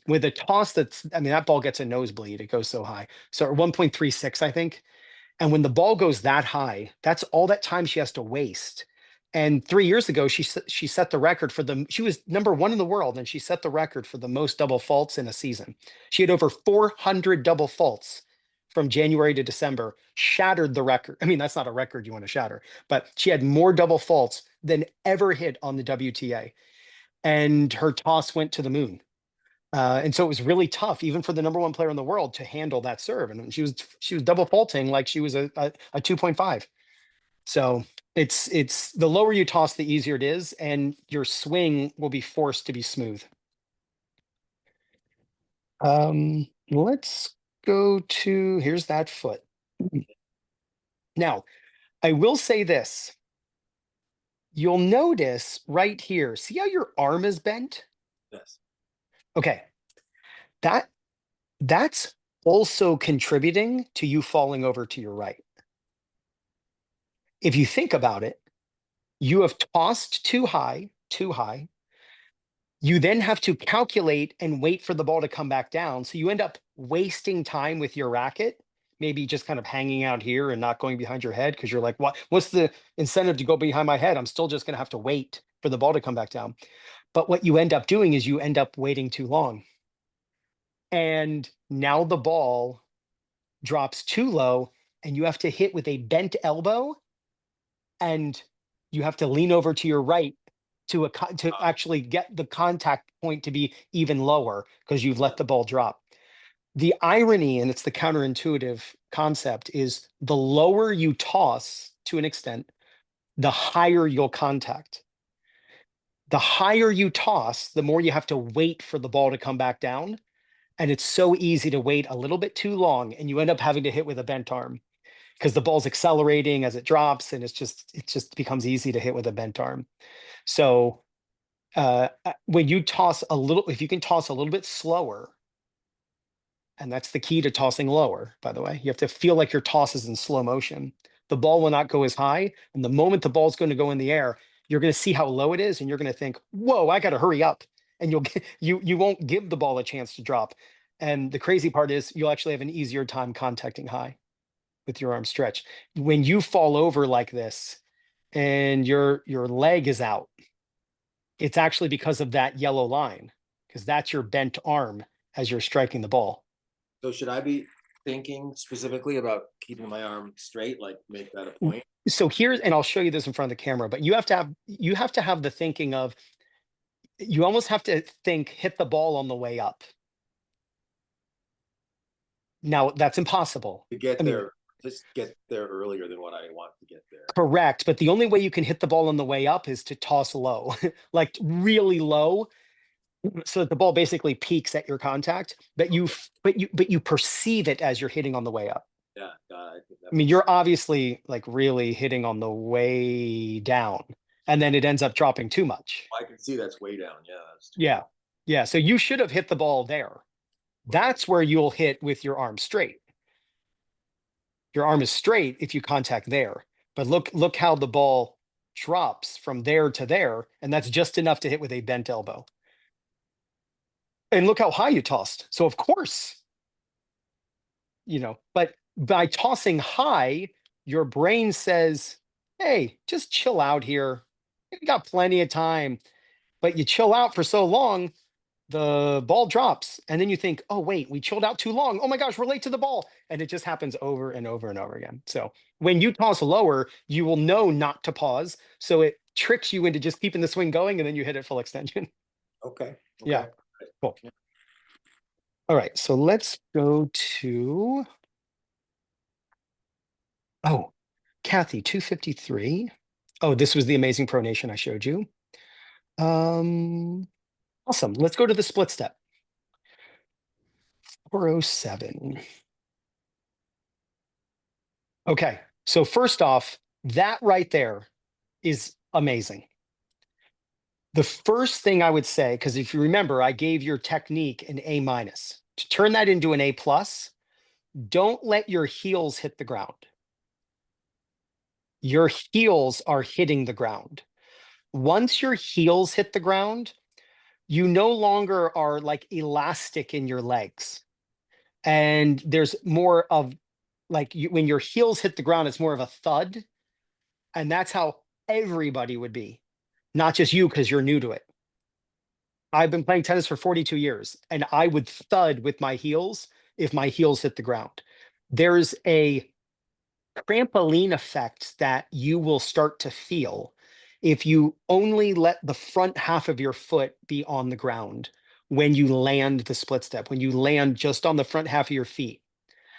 With a toss I mean, that ball gets a nosebleed. It goes so high. So 1.36, I think. And when the ball goes that high, that's all that time she has to waste. And 3 years ago, she set the record she was #1 in the world, and she set the record for the most double faults in a season. She had over 400 double faults from January to December, shattered the record. I mean, that's not a record you want to shatter, but she had more double faults than ever hit on the WTA. And her toss went to the moon. And so it was really tough, even for the #1 player in the world, to handle that serve. And she was double faulting like she was a 2.5. So it's the lower you toss, the easier it is, and your swing will be forced to be smooth. Let's go to, here's that foot. Now, I will say this. You'll notice right here, see how your arm is bent? Yes. Okay. That's also contributing to you falling over to your right. If you think about it, you have tossed too high. You then have to calculate and wait for the ball to come back down. So you end up wasting time with your racket, maybe just kind of hanging out here and not going behind your head because you're like, what's the incentive to go behind my head? I'm still just going to have to wait for the ball to come back down. But what you end up doing is you end up waiting too long. And now the ball drops too low, and you have to hit with a bent elbow, and you have to lean over to your right to actually get the contact point to be even lower because you've let the ball drop. The irony, and it's the counterintuitive concept, is the lower you toss to an extent, the higher you'll contact. The higher you toss, the more you have to wait for the ball to come back down. And it's so easy to wait a little bit too long, and you end up having to hit with a bent arm because the ball's accelerating as it drops, and it just becomes easy to hit with a bent arm. So when you toss a little, if you can toss a little bit slower, and that's the key to tossing lower, by the way, you have to feel like your toss is in slow motion. The ball will not go as high, and the moment the ball's going to go in the air, you're going to see how low it is, and you're going to think, "Whoa, I got to hurry up," and you won't give the ball a chance to drop. And the crazy part is, you'll actually have an easier time contacting high with your arm stretch. When you fall over like this, and your leg is out, it's actually because of that yellow line, because that's your bent arm as you're striking the ball. So should I be thinking specifically about keeping my arm straight, like make that a point? So here's, and I'll show you this in front of the camera, but you have to have the thinking of, you almost have to think, hit the ball on the way up. Now that's impossible. To get I mean, there, just get there earlier than what I want to get there. correct, but the only way you can hit the ball on the way up is to toss low, like really low, so that the ball basically peaks at your contact, but you perceive it as you're hitting on the way up. Yeah, I think that I mean, you're obviously like really hitting on the way down, and then it ends up dropping too much. I can see that's way down. Yeah, that's Yeah. Yeah. So you should have hit the ball there. That's where you'll hit with your arm straight. Your arm is straight if you contact there. But look how the ball drops from there to there, and that's just enough to hit with a bent elbow. And look how high you tossed. So of course, but by tossing high, your brain says, "Hey, just chill out here. You got plenty of time." But you chill out for so long, the ball drops, and then you think, "Oh wait, we chilled out too long. Oh my gosh, we're late to the ball." And it just happens over and over and over again. So when you toss lower, you will know not to pause. So it tricks you into just keeping the swing going, and then you hit it full extension. okay. Yeah. Cool. All right, so let's go to, oh, Cathy, 253. Oh, this was the amazing pronation I showed you. Awesome. Let's go to the split step. 407. Okay, so first off, that right there is amazing. The first thing I would say, because if you remember, I gave your technique an A minus. To turn that into an A plus, don't let your heels hit the ground. Your heels are hitting the ground. Once your heels hit the ground, you no longer are like elastic in your legs. And there's more of like when your heels hit the ground, it's more of a thud. And that's how everybody would be, not just you because you're new to it. I've been playing tennis for 42 years, and I would thud with my heels if my heels hit the ground. There's a trampoline effect that you will start to feel if you only let the front half of your foot be on the ground when you land the split step, when you land just on the front half of your feet.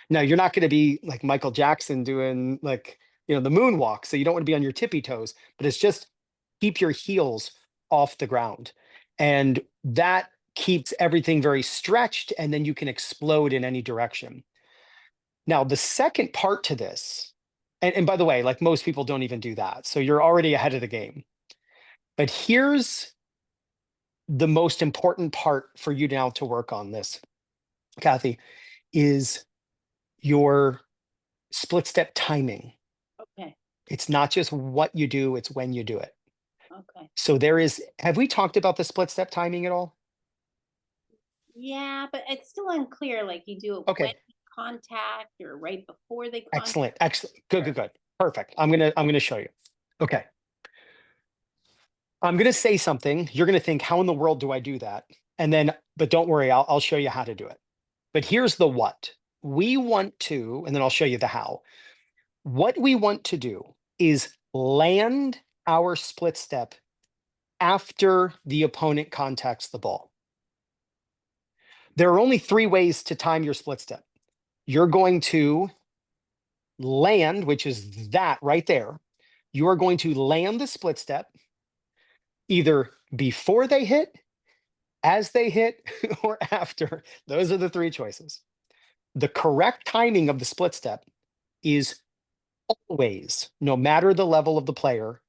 Now, you're not going to be like Michael Jackson doing like, the moonwalk. So you don't want to be on your tippy toes, but it's just keep your heels off the ground. And that keeps everything very stretched, and then you can explode in any direction. Now, the second part to this, and by the way, like most people don't even do that. So you're already ahead of the game. But here's the most important part for you now to work on this, Cathy, is your split step timing. Okay. It's not just what you do, it's when you do it. Okay. So have we talked about the split step timing at all? Yeah, but it's still unclear. Like you do it when Okay. they contact or right before they contact. Excellent. Good. Perfect. I'm gonna show you. Okay. I'm gonna say something. You're gonna think, how in the world do I do that? But don't worry, I'll show you how to do it. But here's the what. We want to, and then I'll show you the how. What we want to do is land our split step after the opponent contacts the ball. There are only 3 ways to time your split step. You're going to land, which is that right there. You are going to land the split step either before they hit as they hit or after. Those are the three choices. The correct timing of the split step is always, no matter the level of the player,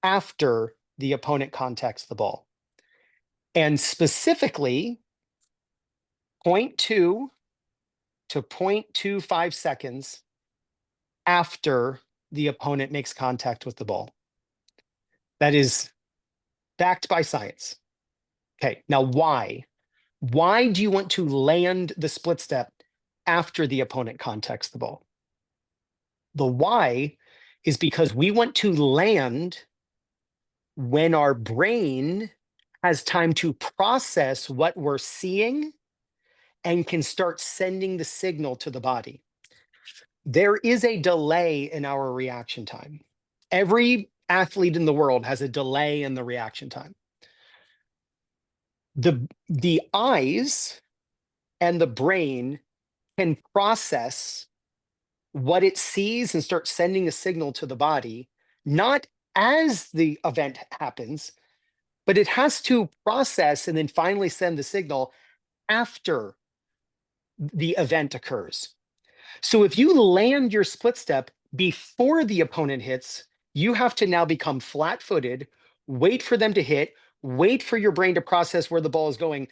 after the opponent contacts the ball. And specifically, 0.2 to 0.25 seconds after the opponent makes contact with the ball. That is backed by science. Okay, now why? Why do you want to land the split step after the opponent contacts the ball? The why is because we want to land when our brain has time to process what we're seeing and can start sending the signal to the body. There is a delay in our reaction time. Every athlete in the world has a delay in the reaction time. The eyes and the brain can process what it sees and start sending a signal to the body, not as the event happens, but it has to process and then finally send the signal after the event occurs. So if you land your split step before the opponent hits, you have to now become flat-footed, wait for them to hit, wait for your brain to process where the ball is going.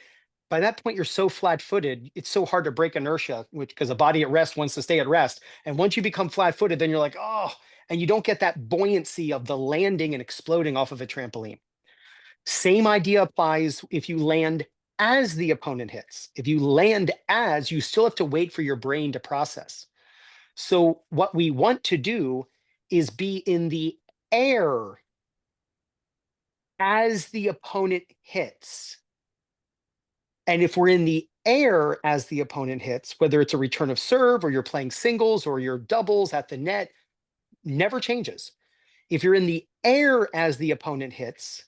By that point, you're so flat-footed, it's so hard to break inertia, which because a body at rest wants to stay at rest. And once you become flat-footed, then you're like, oh, and you don't get that buoyancy of the landing and exploding off of a trampoline. Same idea applies if you land as the opponent hits. If you land as, you still have to wait for your brain to process. So what we want to do is be in the air as the opponent hits. And if we're in the air as the opponent hits, whether it's a return of serve or you're playing singles or you're doubles at the net, never changes. If you're in the air as the opponent hits,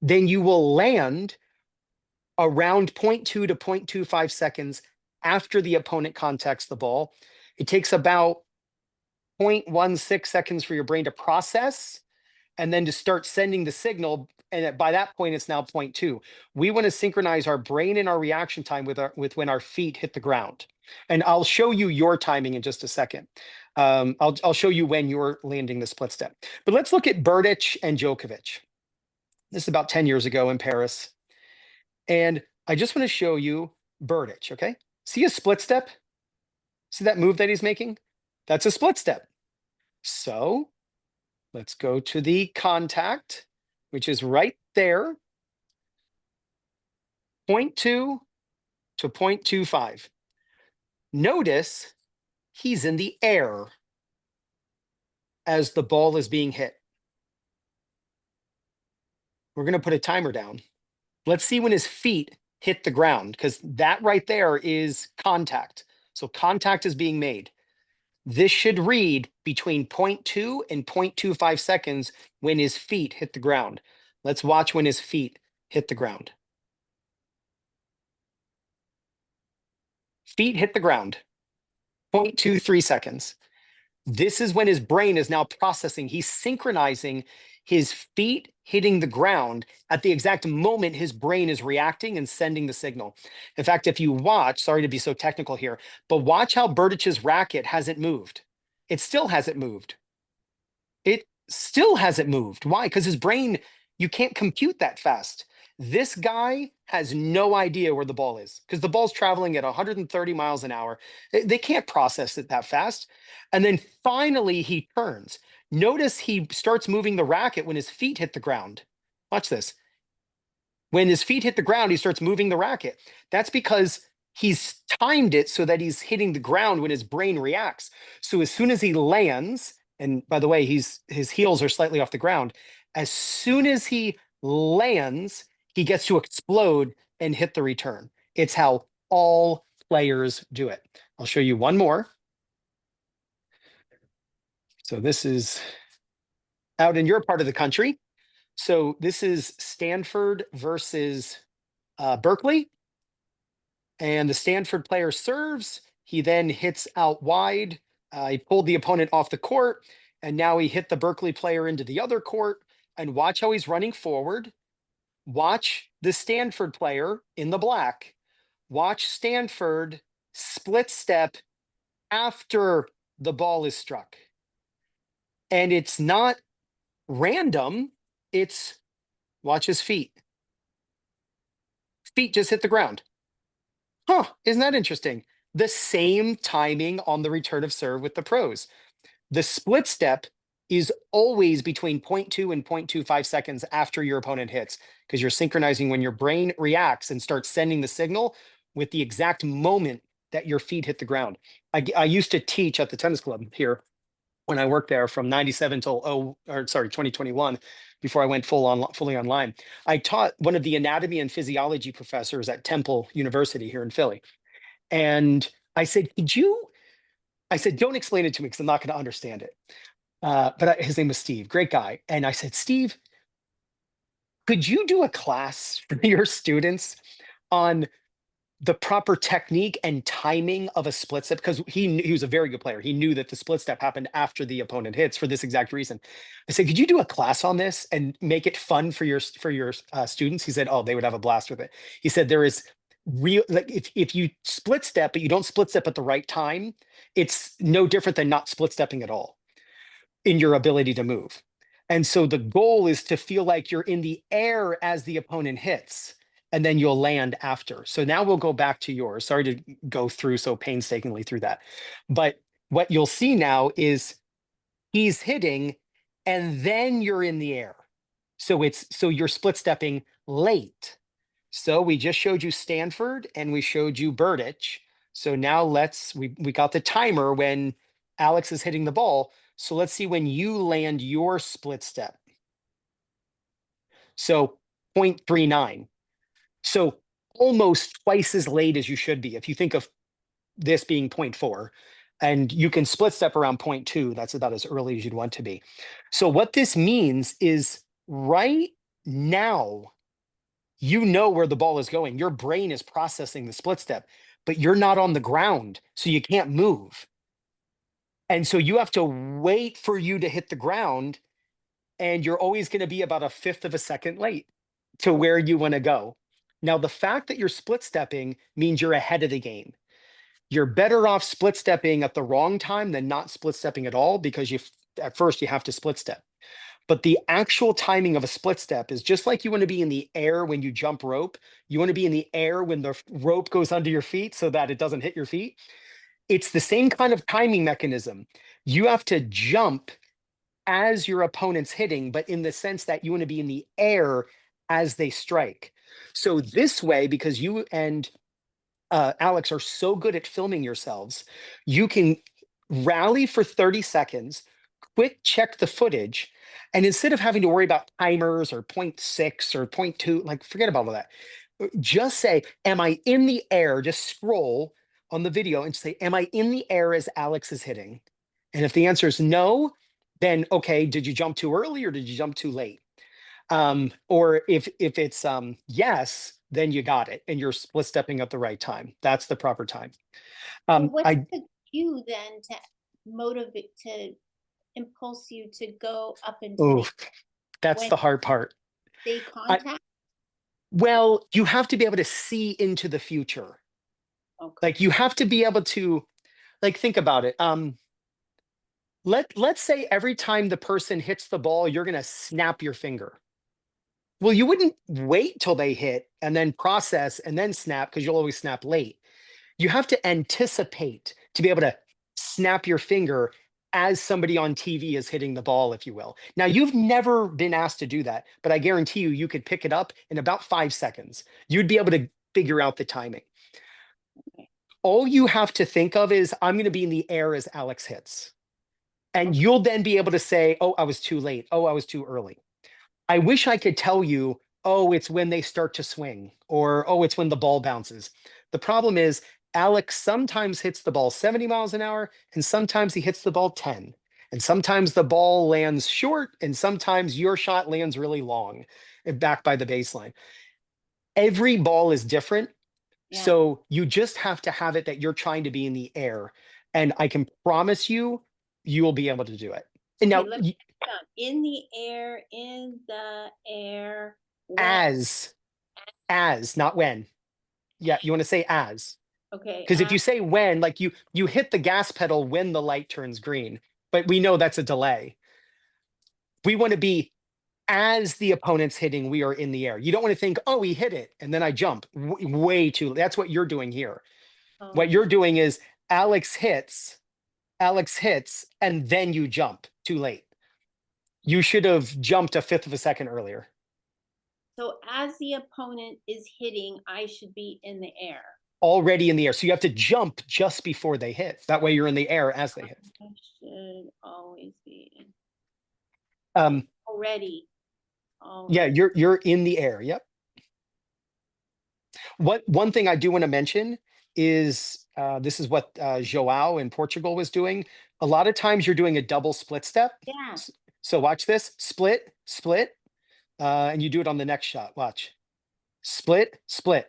then you will land around 0.2 to 0.25 seconds after the opponent contacts the ball. It takes about 0.16 seconds for your brain to process and then to start sending the signal. And by that point, it's now 0.2. We want to synchronize our brain and our reaction time with when our feet hit the ground. And I'll show you your timing in just a second. I'll show you when you're landing the split step. But let's look at Berdych and Djokovic. This is about 10 years ago in Paris. And I just want to show you Berdych, okay? See a split step? See that move that he's making? That's a split step. So let's go to the contact, which is right there. 0.2 to 0.25. Notice he's in the air as the ball is being hit. We're going to put a timer down. Let's see when his feet hit the ground, because that right there is contact. So contact is being made. This should read between 0.2 and 0.25 seconds when his feet hit the ground. Let's watch when his feet hit the ground. Feet hit the ground, 0.23 seconds. This is when his brain is now processing. He's synchronizing his feet hitting the ground at the exact moment his brain is reacting and sending the signal. In fact, if you watch, sorry to be so technical here, but watch how Berdych's racket hasn't moved. It still hasn't moved. It still hasn't moved. Why? Because his brain, you can't compute that fast. This guy has no idea where the ball is because the ball's traveling at 130 miles an hour. They can't process it that fast. And then finally he turns. Notice he starts moving the racket when his feet hit the ground. Watch this. When his feet hit the ground, he starts moving the racket. That's because he's timed it so that he's hitting the ground when his brain reacts. So as soon as he lands, and by the way, his heels are slightly off the ground, as soon as he lands, he gets to explode and hit the return. It's how all players do it. I'll show you one more. So this is out in your part of the country. So this is Stanford versus Berkeley. And the Stanford player serves. He then hits out wide. He pulled the opponent off the court. And now he hit the Berkeley player into the other court. And watch how he's running forward. watch the Stanford player in the black, watch Stanford split step after the ball is struck. And it's not random, it's watch his feet. Feet just hit the ground. Huh, isn't that interesting? The same timing on the return of serve with the pros. The split step is always between 0.2 and 0.25 seconds after your opponent hits, because you're synchronizing when your brain reacts and starts sending the signal with the exact moment that your feet hit the ground. I used to teach at the tennis club here when I worked there from 97 till 2021, before I went fully online. I taught one of the anatomy and physiology professors at Temple University here in Philly. And I said, don't explain it to me because I'm not going to understand it. His name was Steve, great guy. And I said, Steve, could you do a class for your students on the proper technique and timing of a split step? Because he was a very good player. He knew that the split step happened after the opponent hits for this exact reason. I said, could you do a class on this and make it fun for your students? He said, oh, they would have a blast with it. He said, there is real, like if you split step, but you don't split step at the right time, it's no different than not split stepping at all in your ability to move. And so the goal is to feel like you're in the air as the opponent hits, and then you'll land after. So now we'll go back to yours. Sorry to go through so painstakingly through that. But what you'll see now is he's hitting and then you're in the air. So you're split stepping late. So we just showed you Stanford and we showed you Burditch. So now we got the timer when Alex is hitting the ball. So let's see when you land your split step. So 0.39. So almost twice as late as you should be. If you think of this being 0.4, and you can split step around 0.2, that's about as early as you'd want to be. So what this means is right now, you know where the ball is going. Your brain is processing the split step, but you're not on the ground, so you can't move. And so you have to wait for you to hit the ground, and you're always going to be about a fifth of a second late to where you want to go. Now, the fact that you're split stepping means you're ahead of the game. You're better off split stepping at the wrong time than not split stepping at all, because at first you have to split step. But the actual timing of a split step is just like you want to be in the air when you jump rope. You want to be in the air when the rope goes under your feet so that it doesn't hit your feet. It's the same kind of timing mechanism. You have to jump as your opponent's hitting, but in the sense that you want to be in the air as they strike. So this way, because you and Alex are so good at filming yourselves, you can rally for 30 seconds, quick check the footage, and instead of having to worry about timers or 0.6 or 0.2, like forget about all that. Just say, am I in the air? Just scroll on the video and say, am I in the air as Alex is hitting? And if the answer is no, then okay, did you jump too early or did you jump too late? Or if it's yes, then you got it and you're split stepping at the right time. That's the proper time. What's I the cue then to motivate, to impulse you to go up into Oh, the that's when the hard part. they I contact? Well, you have to be able to see into the future. Okay. Like you have to be able to, like, think about it. Let's say every time the person hits the ball, you're gonna snap your finger. Well, you wouldn't wait till they hit and then process and then snap, because you'll always snap late. You have to anticipate to be able to snap your finger as somebody on TV is hitting the ball, if you will. Now, you've never been asked to do that, but I guarantee you, you could pick it up in about 5 seconds. You'd be able to figure out the timing. Okay. All you have to think of is, I'm going to be in the air as Alex hits. And you'll then be able to say, oh, I was too late. Oh, I was too early. I wish I could tell you, oh, it's when they start to swing, or oh, it's when the ball bounces. The problem is, Alex sometimes hits the ball 70 miles an hour, and sometimes he hits the ball 10. And sometimes the ball lands short, and sometimes your shot lands really long and back by the baseline. Every ball is different. Yeah. So you just have to have it that you're trying to be in the air. And I can promise you, you will be able to do it. And Okay, now, let me down. In the air, in the air. When, as, not when. Yeah, you want to say as. okay, Because if you say when, like you hit the gas pedal when the light turns green, but we know that's a delay. We want to be as the opponent's hitting, we are in the air. You don't want to think, oh, he hit it, and then I jump. Way too. That's what you're doing here. What oh, you're doing is Alex hits, and then you jump. Too late. You should have jumped a fifth of a second earlier. so as the opponent is hitting, I should be in the air. Already in the air. So you have to jump just before they hit. That way you're in the air as they hit. I should always be Um, already. yeah, Already. you're in the air. Yep. One thing I do want to mention is this is what Joao in Portugal was doing. A lot of times you're doing a double split step. Yeah. So watch this, split, split, and you do it on the next shot. Watch, split, split.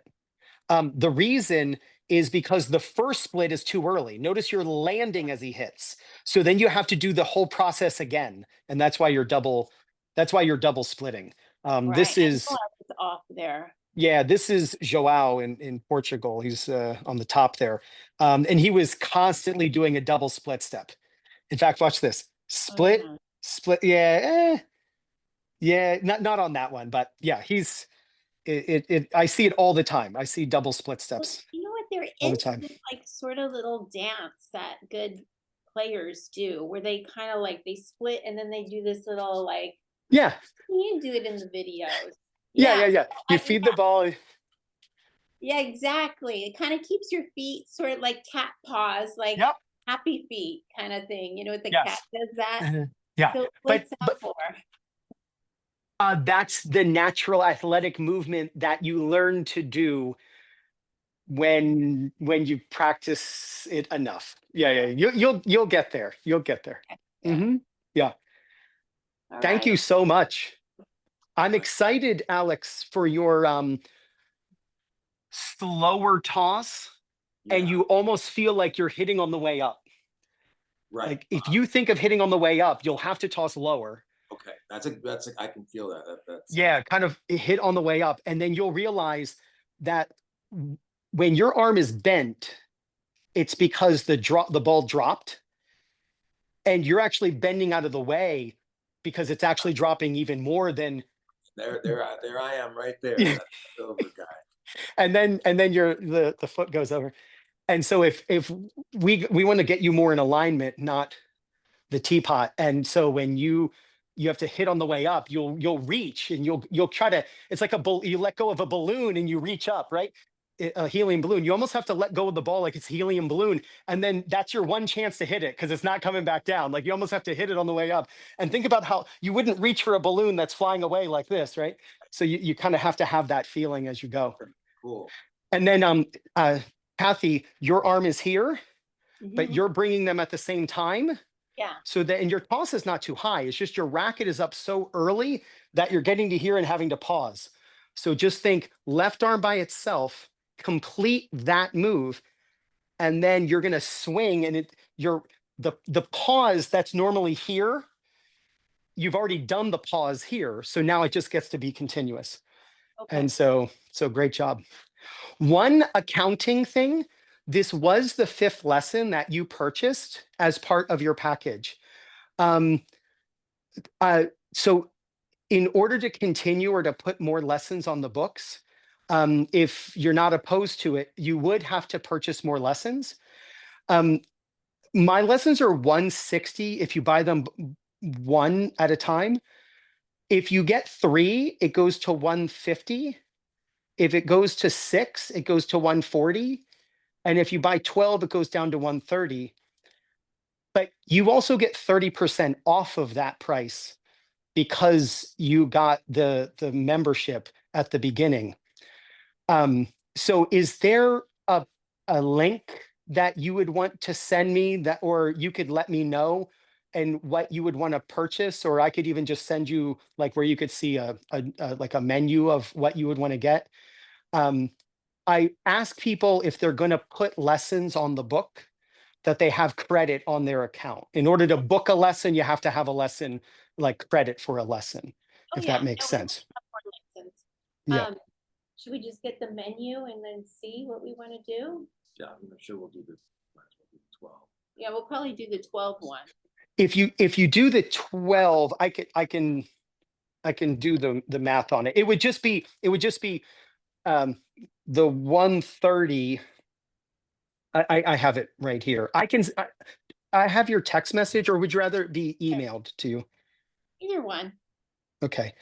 The reason is because the first split is too early. Notice you're landing as he hits. So then you have to do the whole process again. And that's why you're double splitting. Right. This I is, know I was off there. yeah, this is Joao in Portugal. He's on the top there. And he was constantly doing a double split step. In fact, watch this. Oh Split, yeah. split. Yeah, yeah, not on that one, but yeah, I see it all the time. I see double split Well, steps you know what? There all the is time. this like sort of little dance that good players do where they kind of like they split and then they do this little like Yeah, you do it in the videos. yeah, Yeah. yeah, yeah. You Like feed the ball. yeah, exactly. It kind of keeps your feet sort of like cat paws, like Yep. happy feet kind of thing. You know what the cat Yes. does that? Yeah. So But what's that but for? that's the natural athletic movement that you learn to do when you practice it enough. Yeah, yeah. You'll get there. You'll get there. Yeah. Yeah. All Thank right. you so much. I'm excited, Alex, for your slower toss, and Yeah, you almost feel like you're hitting on the way up. right. Like if you think of hitting on the way up, you'll have to toss lower. Okay, I can feel that. That's Yeah, kind of hit on the way up, and then you'll realize that when your arm is bent, it's because the ball dropped, and you're actually bending out of the way because it's actually dropping even more than. there I am right there. That's the silver guy. And then the foot goes over. And so if we want to get you more in alignment, not the teapot. And so when you have to hit on the way up, you'll reach and you'll try to. It's like you let go of a balloon and you reach up, right? A helium balloon. You almost have to let go of the ball like it's helium balloon, and then that's your one chance to hit it because it's not coming back down. Like you almost have to hit it on the way up. And think about how you wouldn't reach for a balloon that's flying away like this, right? So you kind of have to have that feeling as you go. Cool. And then Cathy, your arm is here, but Mhm. you're bringing them at the same time. Yeah. So that, and your toss is not too high. It's just your racket is up so early that you're getting to here and having to pause. So just think left arm by itself, complete that move, and then you're going to swing and the pause that's normally here, you've already done the pause here. So now it just gets to be continuous. Okay. And so great job. One accounting thing, this was the fifth lesson that you purchased as part of your package. Um, so in order to continue or to put more lessons on the books, if you're not opposed to it, you would have to purchase more lessons. My lessons are 160 if you buy them one at a time. If you get three, it goes to 150. If it goes to six, it goes to 140. And if you buy 12, it goes down to 130. But you also get 30% off of that price because you got the membership at the beginning. So is there a link that you would want to send me that, or you could let me know and what you would want to purchase, or I could even just send you like where you could see a like a menu of what you would want to get. I ask people if they're going to put lessons on the book that they have credit on their account. In order to book a lesson, you have to have a lesson like credit for a lesson, Oh if yeah. that makes No, we sense. have more lessons. Yeah. Should we just get the menu and then see what we want to do? Yeah, I'm sure we'll do the 12. Yeah, we'll probably do the 12 one. If you do the 12, I can do the math on it. It would just be the 130. I have it right here. I have your text message, or would you rather it be emailed to you? Either one. Okay.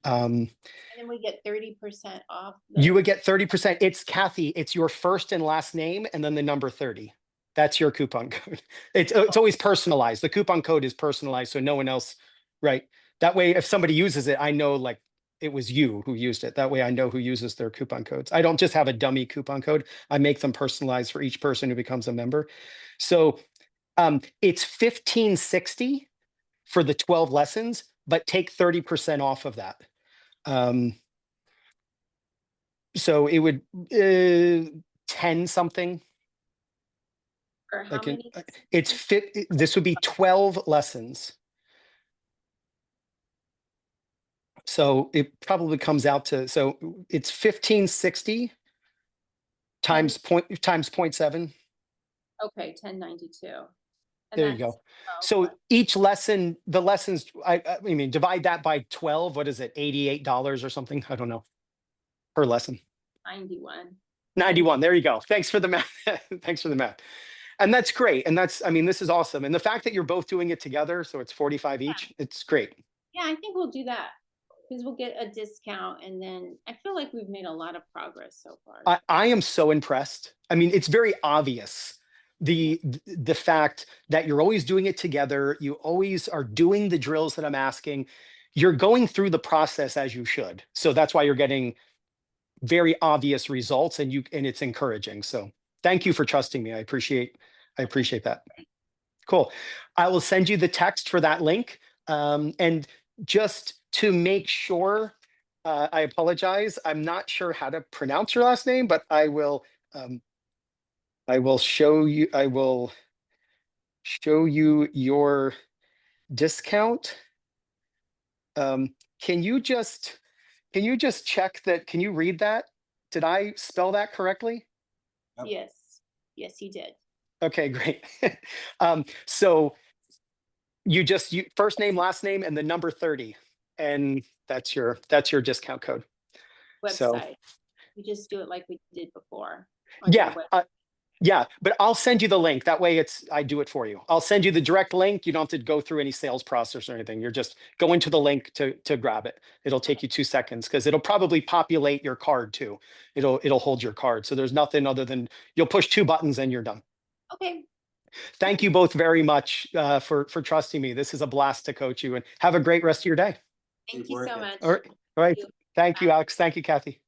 And then we get 30% off. You would get 30%. It's Cathy. It's your first and last name and then the number 30. That's your coupon code. It's always personalized. The coupon code is personalized, so no one else, right? That way, if somebody uses it, I know like it was you who used it. That way I know who uses their coupon codes. I don't just have a dummy coupon code. I make them personalized for each person who becomes a member. So it's $15.60 for the 12 lessons, but take 30% off of that. So it would 10 something. Or how many? It's fit. This would be 12 lessons. So it probably comes out to, so it's 1560 times 0.7. Okay, 1092. There you go. So each lesson, the lessons, I mean, divide that by 12. What is it? $88 or something? I don't know. Per lesson. 91. 91. There you go. Thanks for the math. Thanks for the math. And that's great. And that's, I mean, this is awesome. And the fact that you're both doing it together, so it's 45 each, it's great. Yeah, I think we'll do that because we'll get a discount. And then I feel like we've made a lot of progress so far. I am so impressed. I mean, it's very obvious. The fact that you're always doing it together, you always are doing the drills that I'm asking, you're going through the process as you should. So that's why you're getting very obvious results, and it's encouraging. So thank you for trusting me. I appreciate that. Cool. I will send you the text for that link. And just to make sure, I apologize. I'm not sure how to pronounce your last name, but I will show you. I will show you your discount. Can you just check that? Can you read that? Did I spell that correctly? Yes. Yes, you did. Okay, great. So you first name, last name, and the number 30, and that's your discount code. Website. So we just do it like we did before. Yeah. Yeah, but I'll send you the link. That way I do it for you. I'll send you the direct link. You don't have to go through any sales process or anything. You're just going to the link to grab it. It'll take you 2 seconds because it'll probably populate your card too. It'll hold your card. So there's nothing other than you'll push 2 buttons and you're done. Okay. Thank you both very much for trusting me. This is a blast to coach you, and have a great rest of your day. Thank you so much. All right. Thank you, Alex. Thank you, Cathy.